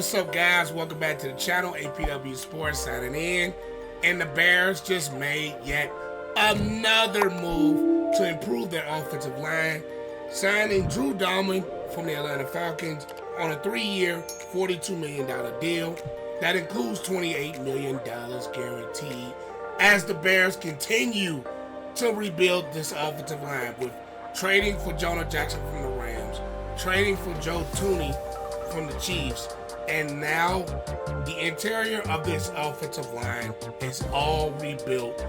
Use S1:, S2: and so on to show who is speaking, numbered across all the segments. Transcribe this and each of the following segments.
S1: What's up, guys? Welcome back to the channel. APW Sports signing in. And the Bears just made yet another move to improve their offensive line, signing Drew Dalman from the Atlanta Falcons on a 3-year, $42 million deal. That includes $28 million guaranteed as the Bears continue to rebuild this offensive line with trading for Jonah Jackson from the Rams, trading for Thuney from the Chiefs, and now the interior of this offensive line is all rebuilt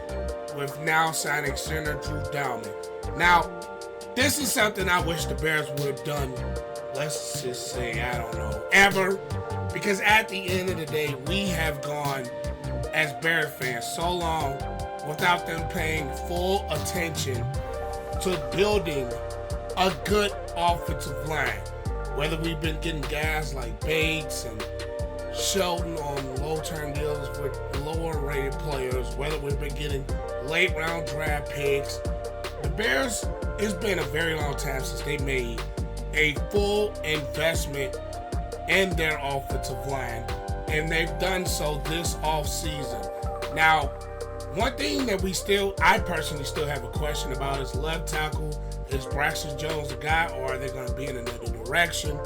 S1: with now signing center Drew Dalman. Now, this is something I wish the Bears would have done, let's just say, I don't know, ever, because at the end of the day, we have gone, as Bears fans, so long without them paying full attention to building a good offensive line. Whether we've been getting guys like Bates and Shelton on low-term deals with lower-rated players, whether we've been getting late-round draft picks, the Bears, it's been a very long time since they made a full investment in their offensive line, and they've done so this offseason. Now, one thing that I personally still have a question about is left tackle. Is Braxton Jones the guy, or are they going to be in another direction?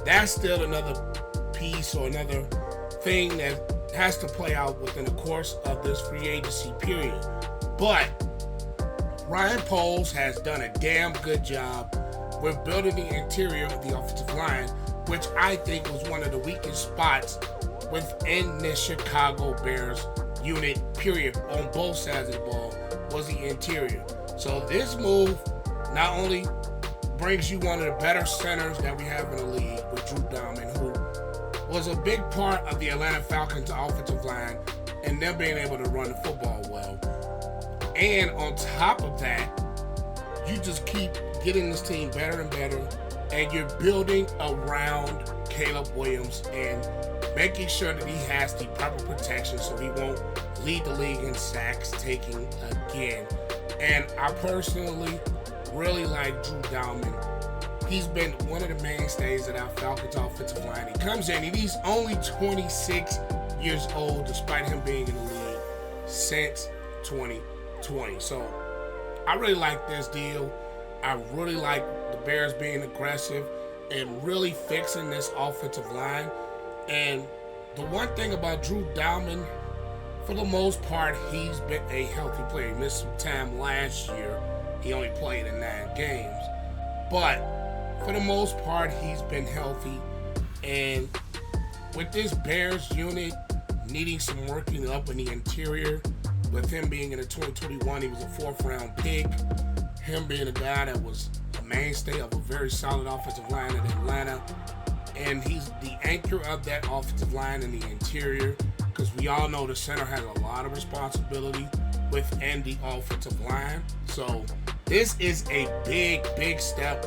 S1: That's still another piece or another thing that has to play out within the course of this free agency period. But Ryan Poles has done a damn good job with building the interior of the offensive line, which I think was one of the weakest spots within the Chicago Bears unit, period, on both sides of the ball, was the interior. So this move not only brings you one of the better centers that we have in the league with Drew Dalman, who was a big part of the Atlanta Falcons offensive line and them being able to run the football well. And on top of that, you just keep getting this team better and better, and you're building around Caleb Williams and making sure that he has the proper protection so he won't lead the league in sacks taking again. And I personally really like Drew Dalman. He's been one of the mainstays of our Falcons offensive line. He comes in and he's only 26 years old despite him being in the league since 2020. So I really like this deal. I really like the Bears being aggressive and really fixing this offensive line. And the one thing about Drew Dalman, for the most part, he's been a healthy player. He missed some time last year. He only played in 9 games. But for the most part, he's been healthy. And with this Bears unit needing some working up in the interior, with him being in the 2021, he was a 4th-round pick. Him being a guy that was a mainstay of a very solid offensive line in Atlanta. And he's the anchor of that offensive line in the interior, because we all know the center has a lot of responsibility within the offensive line. So this is a big, big step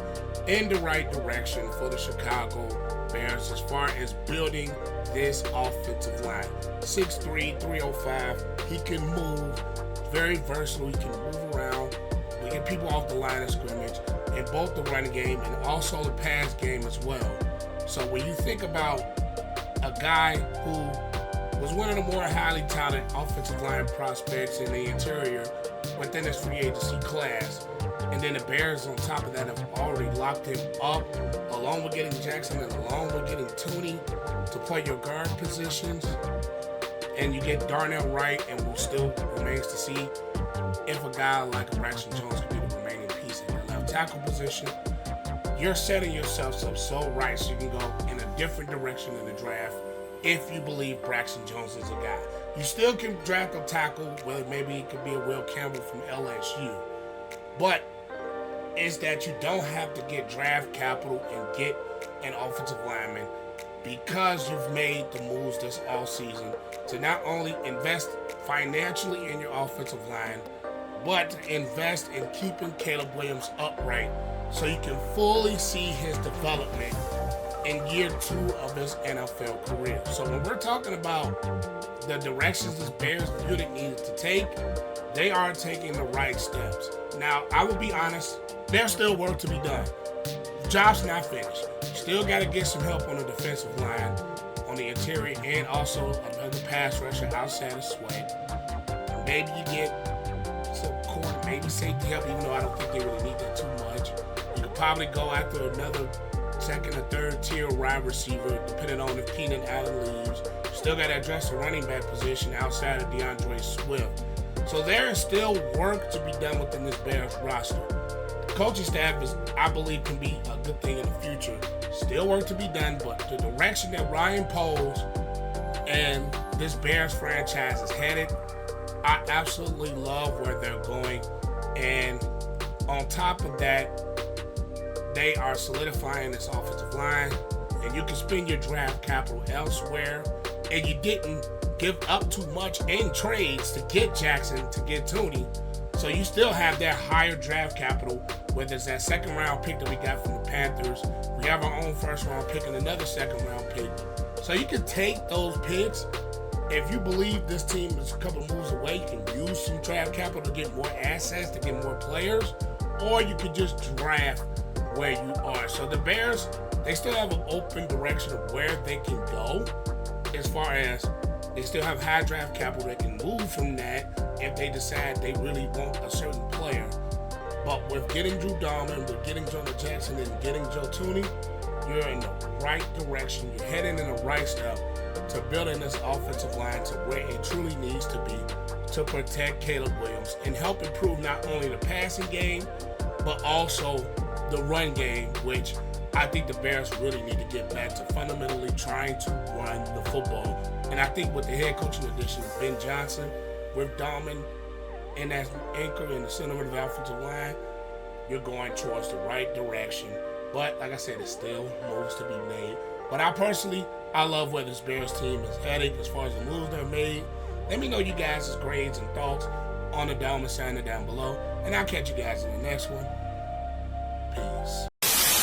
S1: in the right direction for the Chicago Bears as far as building this offensive line. 6'3", 305. He can move. Very versatile. He can move around. We get people off the line of scrimmage in both the running game and also the pass game as well. So when you think about a guy who was one of the more highly touted offensive line prospects in the interior within this free agency class, and then the Bears on top of that have already locked him up, along with getting Jackson and along with getting Thuney to play your guard positions, and you get Darnell Wright, and it still remains to see if a guy like Braxton Jones can be the remaining piece in the left tackle position. You're setting yourselves up so right so you can go in a different direction in the draft if you believe Braxton Jones is a guy. You still can draft a tackle, whether maybe it could be a Will Campbell from LSU. But it's that you don't have to get draft capital and get an offensive lineman, because you've made the moves this offseason to not only invest financially in your offensive line, but to invest in keeping Caleb Williams upright so you can fully see his development in year 2 of his NFL career. So when we're talking about the directions this Bears unit needs to take, they are taking the right steps. Now, I will be honest, there's still work to be done. The job's not finished. Still got to get some help on the defensive line, on the interior and also another pass rusher outside of Sweat. Maybe you get some corner, maybe safety help, even though I don't think they really need that too much. You could probably go after another second or third tier wide receiver, depending on if Keenan Allen leaves. Still got to address the running back position outside of DeAndre Swift. So there is still work to be done within this Bears roster. The coaching staff is, I believe, can be a good thing in the future. Still work to be done, but the direction that Ryan Poles and this Bears franchise is headed, I absolutely love where they're going. And on top of that, they are solidifying this offensive line, and you can spend your draft capital elsewhere, and you didn't give up too much in trades to get Jackson, to get Thuney. So you still have that higher draft capital, whether it's that second round pick that we got from the Panthers. We have our own first round pick and another second round pick. So you can take those picks. If you believe this team is a couple moves away, you can use some draft capital to get more assets, to get more players, or you could just draft where you are. So the Bears, they still have an open direction of where they can go, as far as they still have high draft capital. They can move from that if they decide they really want a certain player. But with getting Drew Dalman, with getting Jonah Jackson, and getting Joe Thuney, you're in the right direction. You're heading in the right step to building this offensive line to where it truly needs to be to protect Caleb Williams and help improve not only the passing game, but also the run game, which I think the Bears really need to get back to fundamentally trying to run the football. And I think with the head coaching addition of Ben Johnson, with Dalman and as anchor in the center of the offensive line, you're going towards the right direction. But like I said, it's still moves to be made. But I love where this Bears team is headed as far as the moves they're made. Let me know you guys' grades and thoughts on the Dalman signing down below. And I'll catch you guys in the next one. Peace.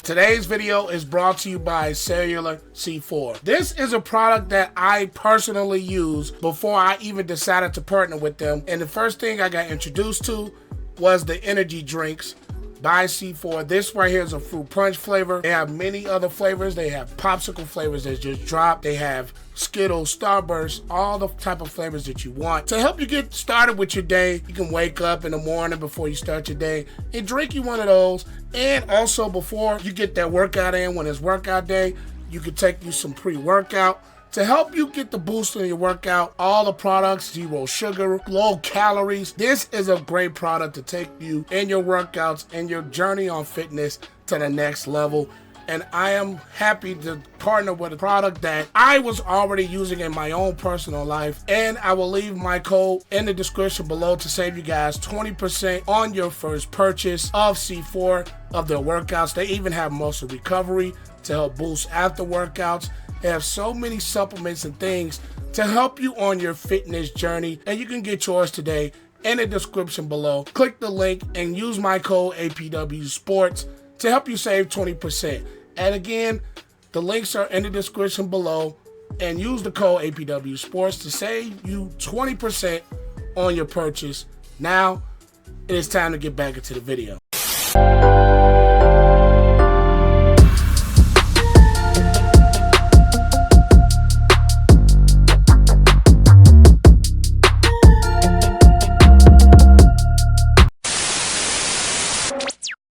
S1: Today's video is brought to you by Cellular C4. This is a product that I personally use before I even decided to partner with them. And the first thing I got introduced to was the energy drinks by C4. This right here is a fruit punch flavor. They have many other flavors. They have popsicle flavors that just dropped. They have Skittles, Starburst, all the type of flavors that you want. To help you get started with your day, you can wake up in the morning before you start your day and drink you one of those. And also before you get that workout in, when it's workout day, you can take you some pre-workout to help you get the boost in your workout. All the products, 0 sugar, low calories. This is a great product to take you in your workouts and your journey on fitness to the next level. And I am happy to partner with a product that I was already using in my own personal life. And I will leave my code in the description below to save you guys 20% on your first purchase of C4 of their workouts. They even have muscle recovery to help boost after workouts. They have so many supplements and things to help you on your fitness journey. And you can get yours today in the description below. Click the link and use my code APW Sports to help you save 20%. And again, the links are in the description below. And use the code APW Sports to save you 20% on your purchase. Now, it is time to get back into the video.